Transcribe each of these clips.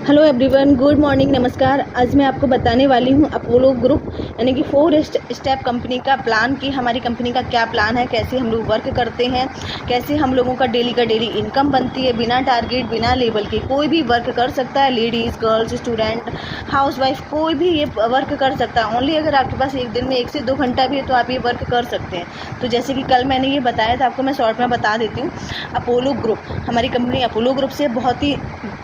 Hello everyone, good morning, नमस्कार। आज मैं आपको बताने वाली हूँ अपोलो ग्रुप यानी कि 4 स्टेप कंपनी का प्लान कि हमारी कंपनी का क्या प्लान है, कैसे हम लोग वर्क करते हैं, कैसे हम लोगों का डेली इनकम बनती है। बिना टारगेट, बिना लेबल के कोई भी वर्क कर सकता है। लेडीज़, गर्ल्स, स्टूडेंट, हाउसवाइफ, कोई भी ये वर्क कर सकता है। ओनली अगर आपके पास एक दिन में 1 से 2 घंटा भी है तो आप ये वर्क कर सकते हैं। तो जैसे कि कल मैंने ये बताया था, आपको मैं शॉर्ट में बता देती हूँ। अपोलो ग्रुप, हमारी कंपनी अपोलो ग्रुप से बहुत ही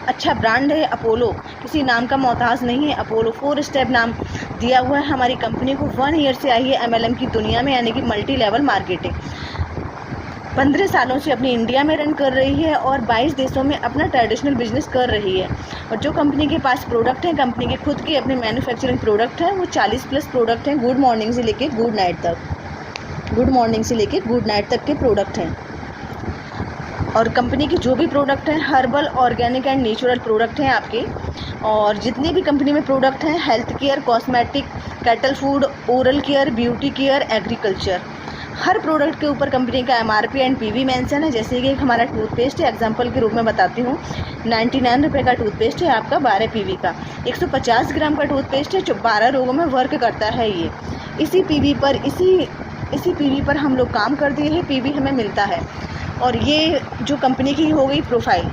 अच्छा ब्रांड है। अपोलो किसी नाम का मोहताज नहीं है। अपोलो 4 स्टेप नाम दिया हुआ है हमारी कंपनी को। 1 ईयर से आई है एमएलएम की दुनिया में, यानी कि मल्टी लेवल मार्केटिंग। 15 सालों से अपनी इंडिया में रन कर रही है और 22 देशों में अपना ट्रेडिशनल बिजनेस कर रही है। और जो कंपनी के पास प्रोडक्ट हैं, कंपनी के खुद के अपने मैन्युफैक्चरिंग प्रोडक्ट हैं, वो 40+ प्रोडक्ट हैं। गुड मॉर्निंग से लेके गुड नाइट तक के प्रोडक्ट हैं। और कंपनी की जो भी प्रोडक्ट हैं, herbal, organic and natural product हैं आपके। और जितने भी कंपनी में प्रोडक्ट हैं, health care, cosmetic, cattle food, oral care, beauty care, agriculture, हर प्रोडक्ट के ऊपर कंपनी का MRP एंड PV मेंशन है। जैसे कि एक हमारा टूथपेस्ट है, एग्जांपल के रूप में बताती हूँ। 99 रुपये का टूथपेस्ट है आपका, 12 PV का। 150 ग्राम का टूथपेस्ट है जो 12 रोगों में वर्क करता है। ये इसी PV पर हम लोग काम कर दिए हैं, PV हमें मिलता है। और ये जो कंपनी की हो गई प्रोफाइल।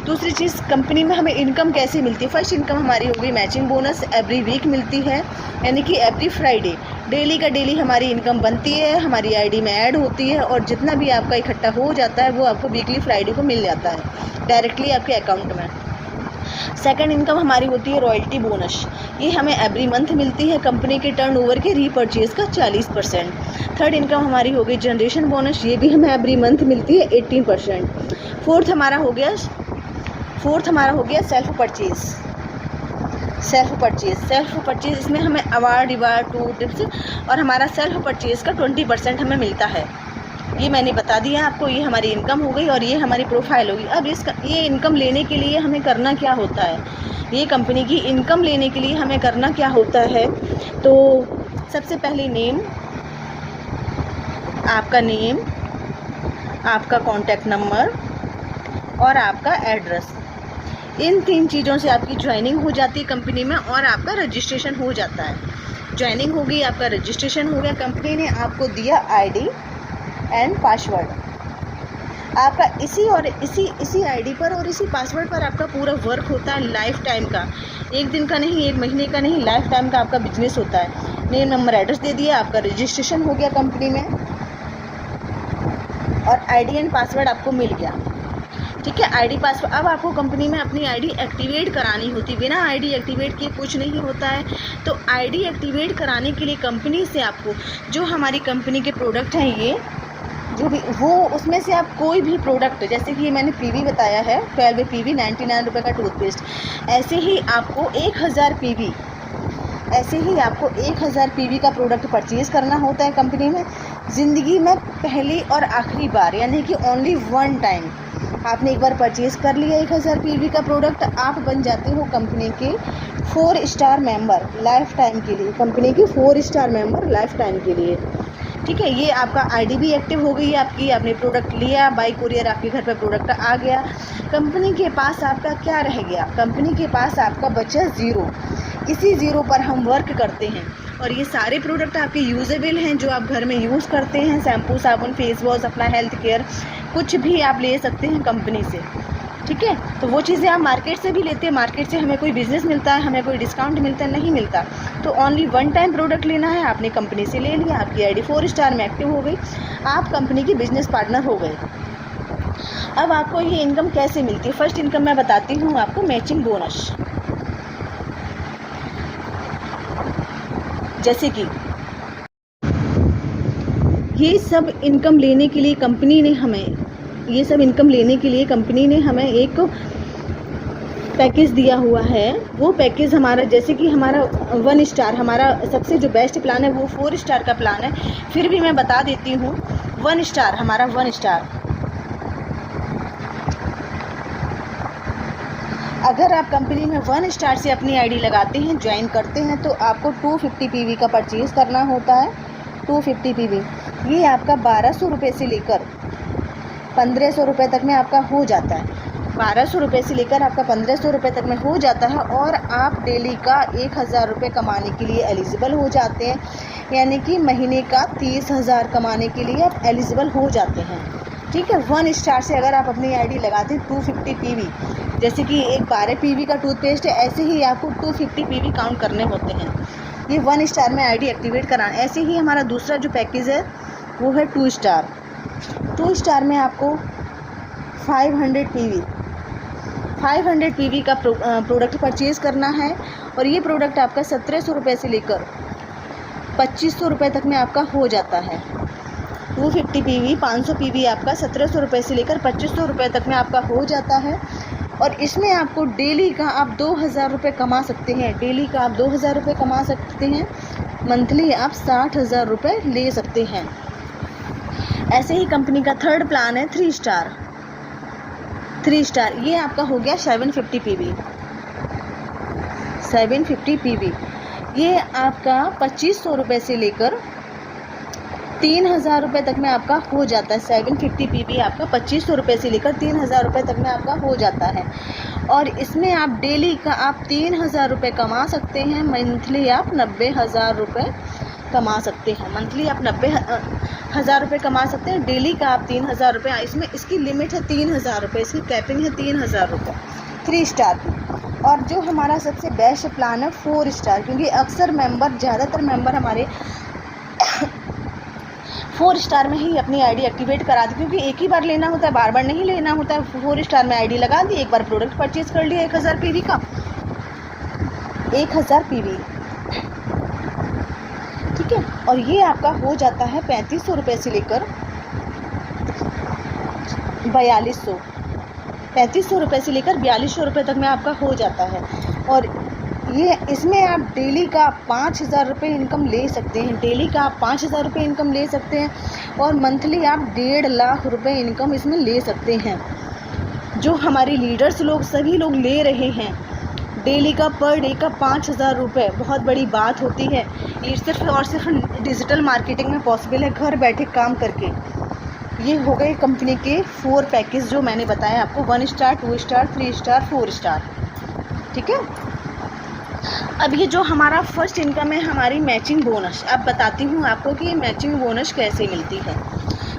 दूसरी चीज़, कंपनी में हमें इनकम कैसे मिलती है। फर्स्ट इनकम हमारी हो गई मैचिंग बोनस, एवरी वीक मिलती है, यानी कि एवरी फ्राइडे डेली का डेली हमारी इनकम बनती है, हमारी आईडी में ऐड होती है। और जितना भी आपका इकट्ठा हो जाता है वो आपको वीकली फ्राइडे को मिल जाता है डायरेक्टली आपके अकाउंट में। सेकंड इनकम हमारी होती है रॉयल्टी बोनस। ये हमें एवरी मंथ मिलती है कंपनी के टर्नओवर के रीपर्चेज का 40%। थर्ड इनकम हमारी हो गई जनरेशन बोनस। ये भी हमें एवरी मंथ मिलती है 18%। फोर्थ हमारा हो गया सेल्फ परचेज। इसमें हमें अवार्ड, रिवार्ड, टूर, टिप्स और हमारा सेल्फ परचेज का 20% हमें मिलता है। ये मैंने बता दिया आपको। ये हमारी इनकम हो गई और ये हमारी प्रोफाइल होगी। अब ये इनकम लेने के लिए हमें करना क्या होता है, ये कंपनी की इनकम लेने के लिए हमें करना क्या होता है। तो सबसे पहले आपका कॉन्टैक्ट नंबर और आपका एड्रेस, इन 3 चीज़ों से आपकी ज्वाइनिंग हो जाती है कंपनी में और आपका रजिस्ट्रेशन हो जाता है। ज्वाइनिंग हो गई, आपका रजिस्ट्रेशन हो गया, कंपनी ने आपको दिया ID एंड पासवर्ड। आपका इसी आईडी पर और इसी पासवर्ड पर आपका पूरा वर्क होता है लाइफ टाइम का। एक दिन का नहीं, एक महीने का नहीं, लाइफ टाइम का आपका बिजनेस होता है। नेम, नंबर, एड्रेस दे दिया, आपका रजिस्ट्रेशन हो गया कंपनी में और ID एंड पासवर्ड आपको मिल गया। ठीक है, ID पासवर्ड। अब आपको कंपनी में अपनी ID एक्टिवेट करानी होती। बिना ID एक्टिवेट किए कुछ नहीं होता है। तो ID एक्टिवेट कराने के लिए कंपनी से आपको जो हमारी कंपनी के प्रोडक्ट हैं, ये जो भी वो, उसमें से आप कोई भी प्रोडक्ट, जैसे कि ये मैंने PV बताया है 12 PV 99 रुपये का टूथपेस्ट, ऐसे ही आपको 1000 PV का प्रोडक्ट परचेज़ करना होता है कंपनी में। ज़िंदगी में पहली और आखिरी बार, यानी कि ओनली 1 टाइम आपने एक बार परचेज़ कर लिया 1000 PV का प्रोडक्ट, आप बन जाते हो कंपनी के 4 स्टार मेंबर लाइफ टाइम के लिए। कंपनी के 4 स्टार मेंबर लाइफ टाइम के लिए। ठीक है, ये आपका ID भी एक्टिव हो गई आपकी। आपने प्रोडक्ट लिया, बाय कुरियर आपके घर पे प्रोडक्ट आ गया। कंपनी के पास आपका क्या रह गया, कंपनी के पास आपका बचा 0। इसी 0 पर हम वर्क करते हैं और ये सारे प्रोडक्ट आपके यूजेबल हैं जो आप घर में यूज़ करते हैं। शैम्पू, साबुन, फेस वॉश, अपना हेल्थ केयर, कुछ भी आप ले सकते हैं कंपनी से। ठीक है, तो वो चीज़ें आप मार्केट से भी लेते हैं। मार्केट से हमें कोई बिजनेस मिलता है, हमें कोई डिस्काउंट मिलता है, नहीं मिलता। तो ओनली 1 टाइम प्रोडक्ट लेना है, आपने कंपनी से ले लिया, आपकी ID 4 स्टार में एक्टिव हो गई, आप कंपनी की बिजनेस पार्टनर हो गए। अब आपको ये इनकम कैसे मिलती है। फर्स्ट इनकम मैं बताती हूँ आपको, मैचिंग बोनस। जैसे कि ये सब इनकम लेने के लिए कंपनी ने हमें एक पैकेज दिया हुआ है। वो पैकेज हमारा, जैसे कि हमारा 1 स्टार, हमारा सबसे जो बेस्ट प्लान है वो 4 स्टार का प्लान है। फिर भी मैं बता देती हूँ, 1 स्टार हमारा 1 स्टार, अगर आप कंपनी में 1 स्टार से अपनी ID लगाते हैं, ज्वाइन करते हैं, तो आपको 250 PV का परचेज़ करना होता है। 250 PV ये आपका 1200 रुपये से लेकर 1500 रुपये तक में आपका हो जाता है। 1200 रुपये से लेकर आपका 1500 रुपये तक में हो जाता है और आप डेली का 1000 रुपये कमाने के लिए एलिजिबल हो जाते हैं, यानी कि महीने का 30,000 कमाने के लिए आप एलिजिबल हो जाते हैं। ठीक है, 1 स्टार से अगर आप अपनी आईडी लगाते हैं 250 पीवी, जैसे कि एक 12 पीवी का टूथपेस्ट है, ऐसे ही आपको 250 पीवी काउंट करने होते हैं। ये 1 स्टार में आईडी एक्टिवेट कराना। ऐसे ही हमारा दूसरा जो पैकेज है वो है 2 स्टार। 2 स्टार में आपको 500 पीवी का प्रोडक्ट परचेज़ करना है और ये प्रोडक्ट आपका 1700 रुपये से लेकर 2500 रुपये तक में आपका हो जाता है। 250 पीवी 500 पीवी आपका 1700 रुपये से लेकर 2500 रुपये तक में आपका हो जाता है और इसमें आपको डेली का आप 2000 रुपये कमा सकते हैं। डेली का आप 2000 रुपये कमा सकते हैं, मंथली आप 60,000 रुपये ले सकते हैं। ऐसे ही कंपनी का थर्ड प्लान है 3 स्टार। 3 स्टार ये आपका हो गया 750 पीवी। 750 पीवी ये आपका 2500 रुपये से लेकर 3000 रुपये तक में आपका हो जाता है। 750 पीवी आपका 2500 रुपये से लेकर 3000 रुपये तक में आपका हो जाता है और इसमें आप डेली का आप 3000 रुपये कमा सकते हैं, मंथली आप 90,000 रुपये कमा सकते हैं। मंथली आप 90,000 रुपये कमा सकते हैं, डेली का आप 3000 रुपये। इसमें इसकी लिमिट है 3000 रुपये, इसकी कैपिंग है 3000 रुपये 3 स्टार की। और जो हमारा सबसे बेस्ट प्लान है 4 स्टार, क्योंकि अक्सर मेंबर ज़्यादातर मेंबर हमारे 4 स्टार में ही अपनी आईडी एक्टिवेट करा दी, क्योंकि एक ही बार लेना होता है, बार बार नहीं लेना होता है। 4 स्टार में आईडी लगा दी, एक बार प्रोडक्ट परचेज़ कर लिया 1000 पीवी का, 1000 पीवी। ठीक है, और ये आपका हो जाता है 3500 रुपये से लेकर 4200, 3500 रुपये से लेकर 4200 रुपये तक में आपका हो जाता है। और ये इसमें आप डेली का 5000 रुपये इनकम ले सकते हैं। डेली का आप 5000 रुपये इनकम ले सकते हैं और मंथली आप 1.5 लाख रुपये इनकम इसमें ले सकते हैं। जो हमारे लीडर्स लोग सभी लोग ले रहे हैं डेली का पर डे का 5000 रुपये, बहुत बड़ी बात होती है। ये सिर्फ और सिर्फ डिजिटल मार्केटिंग में पॉसिबल है, घर बैठे काम करके। ये हो गए कंपनी के 4 पैकेज जो मैंने बताया आपको, 1 स्टार, 2 स्टार, 3 स्टार, 4 स्टार। ठीक है, अब ये जो हमारा फर्स्ट इनकम है हमारी मैचिंग बोनस। अब बताती हूँ आपको कि ये मैचिंग बोनस कैसे मिलती है।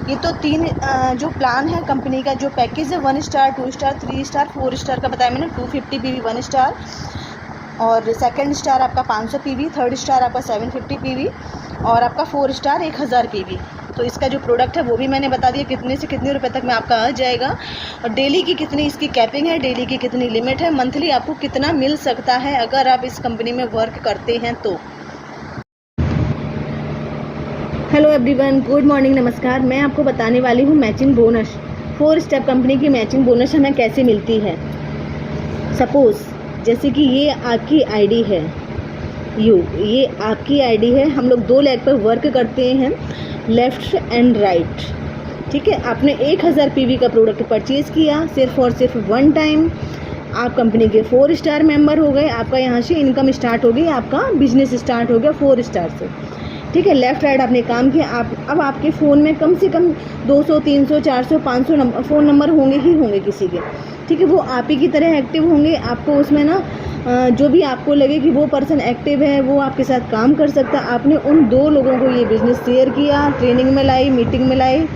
ये तो 3 जो प्लान है कंपनी का, जो पैकेज है 1 स्टार, 2 स्टार, 3 स्टार, 4 स्टार का बताया मैंने। 250 पीवी 1 स्टार और सेकंड स्टार आपका 500 पीवी, थर्ड स्टार आपका 750 पीवी और आपका 4 स्टार 1000 पीवी। तो इसका जो प्रोडक्ट है वो भी मैंने बता दिया कितने से कितने रुपए तक में आपका आ जाएगा और डेली की कितनी इसकी कैपिंग है, डेली की कितनी लिमिट है, मंथली आपको कितना मिल सकता है अगर आप इस कंपनी में वर्क करते हैं तो। हेलो एवरीवन, गुड मॉर्निंग, नमस्कार। मैं आपको बताने वाली हूँ मैचिंग बोनस। 4 स्टेप कंपनी की मैचिंग बोनस हमें कैसे मिलती है। सपोज़ जैसे कि ये आपकी आईडी है, ये आपकी आईडी है। हम लोग 2 लेग पर वर्क करते हैं, लेफ़्ट एंड राइट। ठीक है, आपने 1000 पीवी का प्रोडक्ट परचेज़ किया सिर्फ और सिर्फ 1 टाइम। आप कंपनी के 4 स्टार मेंबर हो गए, आपका यहाँ से इनकम स्टार्ट हो गई, आपका बिजनेस स्टार्ट हो गया 4 स्टार से। ठीक है, लेफ़्ट राइट आपने काम किया। अब आपके फ़ोन में कम से कम 200, 300, 400, 500 फ़ोन नंबर होंगे ही होंगे किसी के। ठीक है, वो आप ही की तरह एक्टिव होंगे। आपको उसमें ना जो भी आपको लगे कि वो पर्सन एक्टिव है, वो आपके साथ काम कर सकता है, आपने उन 2 लोगों को ये बिज़नेस शेयर किया, ट्रेनिंग में लाई, मीटिंग में लाई,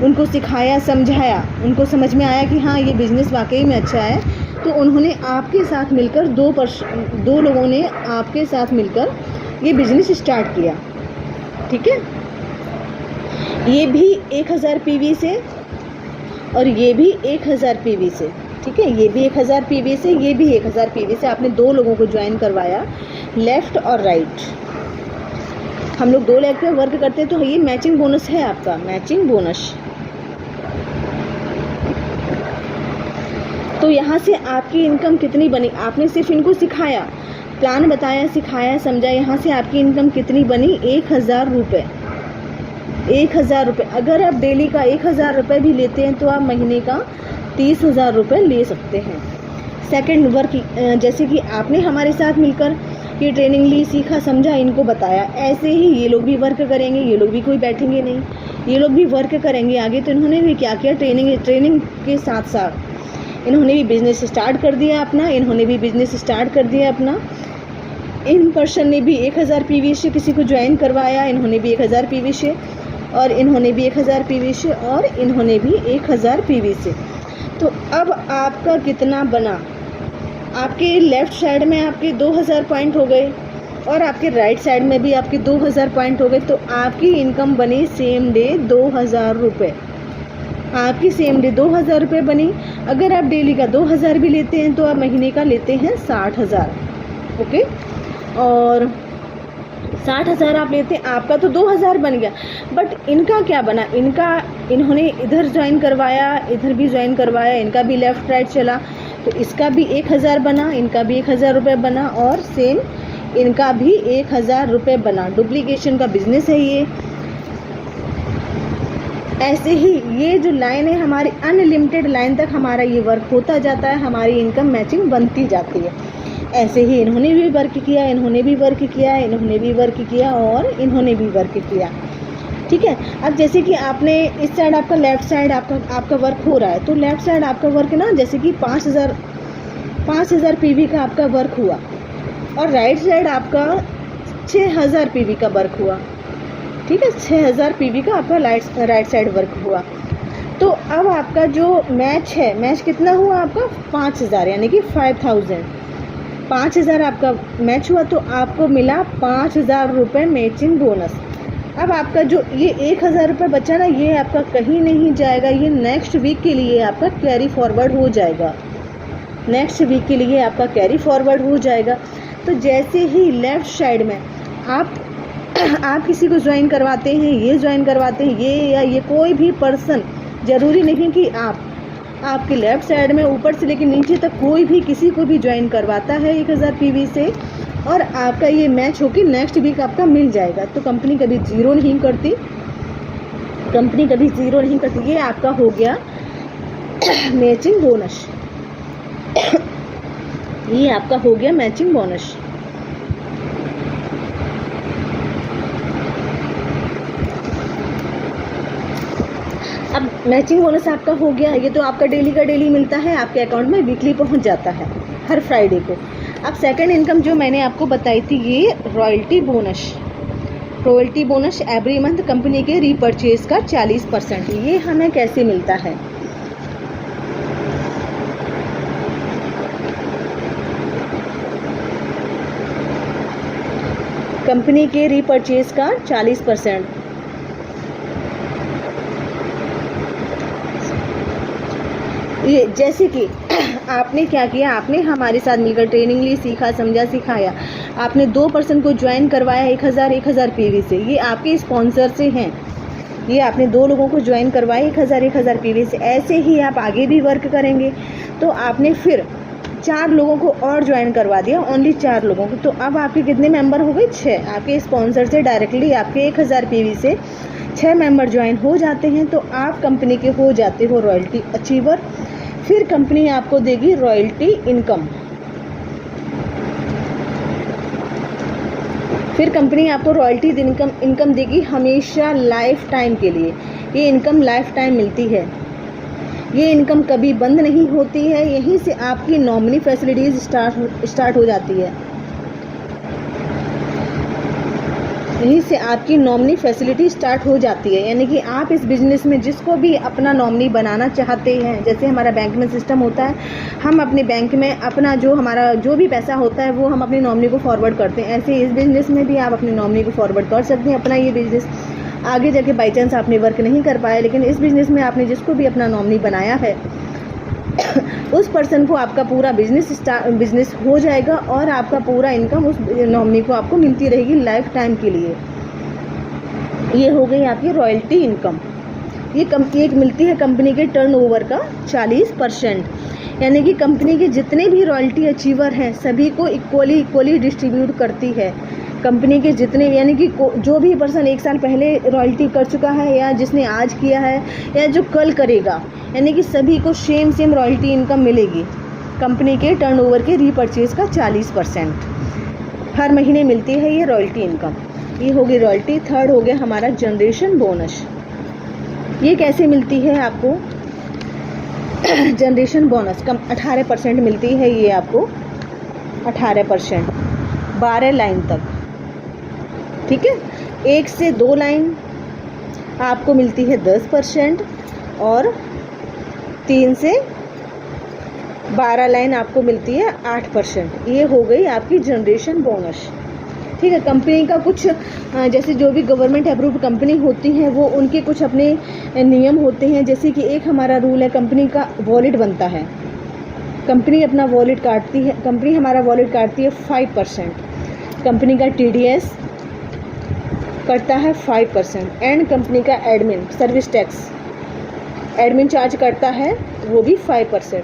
उनको सिखाया, समझाया, उनको समझ में आया कि हाँ ये बिज़नेस वाकई में अच्छा है, तो उन्होंने आपके साथ मिलकर 2 लोगों ने आपके साथ मिलकर ये बिज़नेस स्टार्ट किया। ठीक है, ये भी 1000 पीवी से और ये भी 1000 पीवी से। ठीक है, ये भी 1000 पीवी से, ये भी 1000 पीवी से। आपने 2 लोगों को ज्वाइन करवाया, लेफ़्ट और राइट। हम लोग 2 लेग पे वर्क करते हैं, तो ये मैचिंग बोनस है आपका, मैचिंग बोनस। तो यहाँ से आपकी इनकम कितनी बनी, आपने सिर्फ इनको सिखाया, प्लान बताया, सिखाया, समझा, यहाँ से आपकी इनकम कितनी बनी 1000 रुपये। 1000 रुपये अगर आप डेली का 1000 रुपये भी लेते हैं तो आप महीने का 30,000 रुपये ले सकते हैं। सेकंड वर्क, जैसे कि आपने हमारे साथ मिलकर ये ट्रेनिंग ली, सीखा, समझा, इनको बताया, ऐसे ही ये लोग भी वर्क करेंगे। ये लोग भी कोई बैठेंगे नहीं, ये लोग भी वर्क करेंगे आगे। तो इन्होंने भी क्या किया, ट्रेनिंग के साथ साथ इन्होंने भी बिज़नेस स्टार्ट कर दिया अपना, इन पर्सन ने भी 1000 पीवी से किसी को ज्वाइन करवाया, इन्होंने भी 1000 पीवी से, और इन्होंने भी 1000 पीवी से, और इन्होंने भी 1000 पीवी से। तो अब आपका कितना बना? आपके लेफ़्ट साइड में आपके 2000 पॉइंट हो गए और आपके राइट साइड में भी आपके 2000 पॉइंट हो गए। तो आपकी इनकम बनी सेम डे 2000 रुपये। आपकी सेम डे 2000 रुपये बनी। अगर आप डेली का 2000 भी लेते हैं तो आप महीने का लेते हैं 60,000। ओके, और 60,000 आप लेते हैं, आपका तो 2000 बन गया। बट इनका क्या बना? इन्होंने इधर ज्वाइन करवाया, इधर भी ज्वाइन करवाया, इनका भी लेफ़्ट राइट चला, तो इसका भी 1000 बना, इनका भी 1000 रुपये बना, और सेम इनका भी 1000 रुपये बना। डुप्लीकेशन का बिजनेस है ये। ऐसे ही ये जो लाइन है हमारी अनलिमिटेड लाइन तक हमारा ये वर्क होता जाता है, हमारी इनकम मैचिंग बनती जाती है। ऐसे ही इन्होंने भी वर्क किया, इन्होंने भी वर्क किया, इन्होंने भी वर्क किया, और इन्होंने भी वर्क किया। ठीक है, अब जैसे कि आपने इस साइड आपका लेफ़्ट साइड आपका वर्क हो रहा है, तो लेफ़्ट साइड आपका वर्क ना, जैसे कि 5000 पीवी का आपका वर्क हुआ, और राइट साइड आपका 6000 पीवी का वर्क हुआ। ठीक है, 6000 पीवी का आपका राइट साइड वर्क हुआ। तो अब आपका जो मैच कितना हुआ आपका? 5000, यानी कि 5000। 5000 आपका मैच हुआ, तो आपको मिला 5000 रुपये मैचिंग बोनस। अब आपका जो ये 1000 रुपये बचा ना, ये आपका कहीं नहीं जाएगा, ये नेक्स्ट वीक के लिए आपका कैरी फॉरवर्ड हो जाएगा। नेक्स्ट वीक के लिए आपका कैरी फॉरवर्ड हो जाएगा। तो जैसे ही लेफ़्ट साइड में आप किसी को ज्वाइन करवाते हैं, ये ज्वाइन करवाते हैं, ये कोई भी पर्सन, ज़रूरी नहीं कि आपके लेफ़्ट साइड में ऊपर से लेकर नीचे तक कोई भी किसी को भी ज्वाइन करवाता है 1000 पीवी से, और आपका ये मैच होकर नेक्स्ट वीक आपका मिल जाएगा। तो कंपनी कभी ज़ीरो नहीं करती, ये आपका हो गया मैचिंग बोनस। ये आपका हो गया मैचिंग बोनस। अब मैचिंग बोनस आपका हो गया, ये तो आपका डेली का डेली मिलता है, आपके अकाउंट में वीकली पहुंच जाता है हर फ्राइडे को। अब सेकंड इनकम जो मैंने आपको बताई थी, ये royalty bonus every month company के रीपरचेज का 40%। ये हमें कैसे मिलता है? कंपनी के रीपरचेज का 40%। ये जैसे कि आपने क्या किया, आपने हमारे साथ मिलकर ट्रेनिंग ली, सीखा, समझा, सिखाया, आपने 2 पर्सन को ज्वाइन करवाया 1000 पीवी से, ये आपके स्पॉन्सर से हैं, ये आपने 2 लोगों को ज्वाइन करवाया 1000 पीवी से। ऐसे ही आप आगे भी वर्क करेंगे, तो आपने फिर 4 लोगों को और ज्वाइन करवा दिया, ओनली 4 लोगों को। तो अब आपके कितने मेंबर हो गए? 6। आपके स्पॉन्सर से डायरेक्टली आपके 1000 पीवी से 6 मेंबर ज्वाइन हो जाते हैं, तो आप कंपनी के हो जाते हो रॉयल्टी अचीवर। फिर कंपनी आपको देगी रॉयल्टी इनकम। फिर कंपनी आपको रॉयल्टी इनकम देगी हमेशा लाइफ टाइम के लिए। ये इनकम लाइफ टाइम मिलती है, ये इनकम कभी बंद नहीं होती है। यहीं से आपकी नॉमिनी फैसिलिटीज़ स्टार्ट हो जाती है, यहीं से आपकी नॉमिनी फैसिलिटी स्टार्ट हो जाती है। यानी कि आप इस बिज़नेस में जिसको भी अपना नॉमिनी बनाना चाहते हैं, जैसे हमारा बैंक में सिस्टम होता है, हम अपने बैंक में अपना हमारा जो भी पैसा होता है वो हम अपनी नॉमिनी को फॉरवर्ड करते हैं। ऐसे इस बिज़नेस में भी आप अपनी नॉमिनी को फॉरवर्ड कर सकते हैं। अपना ये बिज़नेस आगे जाके बाई चांस आपने वर्क नहीं कर पाया, लेकिन इस बिज़नेस में आपने जिसको भी अपना नॉमिनी बनाया है उस पर्सन को आपका पूरा बिजनेस हो जाएगा, और आपका पूरा इनकम उस नॉमिनी को आपको मिलती रहेगी लाइफ टाइम के लिए। ये हो गई आपकी रॉयल्टी इनकम। ये एक मिलती है कंपनी के टर्नओवर का 40%, यानी कि कंपनी के जितने भी रॉयल्टी अचीवर हैं सभी को इक्वली डिस्ट्रीब्यूट करती है। कंपनी के जितने, यानी कि जो भी पर्सन 1 साल पहले रॉयल्टी कर चुका है, या जिसने आज किया है, या जो कल करेगा, यानी कि सभी को सेम रॉयल्टी इनकम मिलेगी। कंपनी के टर्नओवर के रीपरचेज का 40% हर महीने मिलती है ये रॉयल्टी इनकम। ये हो गई रॉयल्टी। थर्ड हो गया हमारा जनरेशन बोनस। ये कैसे मिलती है आपको? जनरेशन बोनस कम 18% मिलती है, ये आपको 18% 12 लाइन तक, ठीक है। 1 से 2 लाइन आपको मिलती है 10% और 3 से 12 लाइन आपको मिलती है 8%। ये हो गई आपकी जनरेशन बोनस, ठीक है। कंपनी का कुछ जैसे जो भी गवर्नमेंट अप्रूव्ड कंपनी होती हैं वो उनके कुछ अपने नियम होते हैं। जैसे कि एक हमारा रूल है, कंपनी का वॉलेट बनता है, कंपनी अपना वॉलेट काटती है, कंपनी हमारा वॉलेट काटती है 5%, कंपनी का TDS करता है 5% एंड कंपनी का admin service tax admin charge करता है वो भी 5%।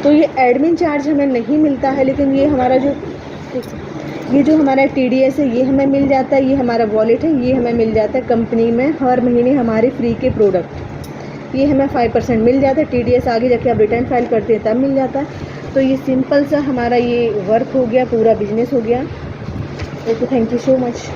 तो ये एडमिन चार्ज हमें नहीं मिलता है, लेकिन ये हमारा जो हमारा TDS है ये हमें मिल जाता है, ये हमारा वॉलेट है ये हमें मिल जाता है कंपनी में हर महीने हमारे फ्री के प्रोडक्ट, ये हमें 5% मिल जाता है। TDS आगे जाके आप रिटर्न फाइल करते हैं तब मिल जाता है। तो ये सिंपल सा हमारा ये वर्क हो गया, पूरा बिजनेस हो गया। Okay, thank you so much.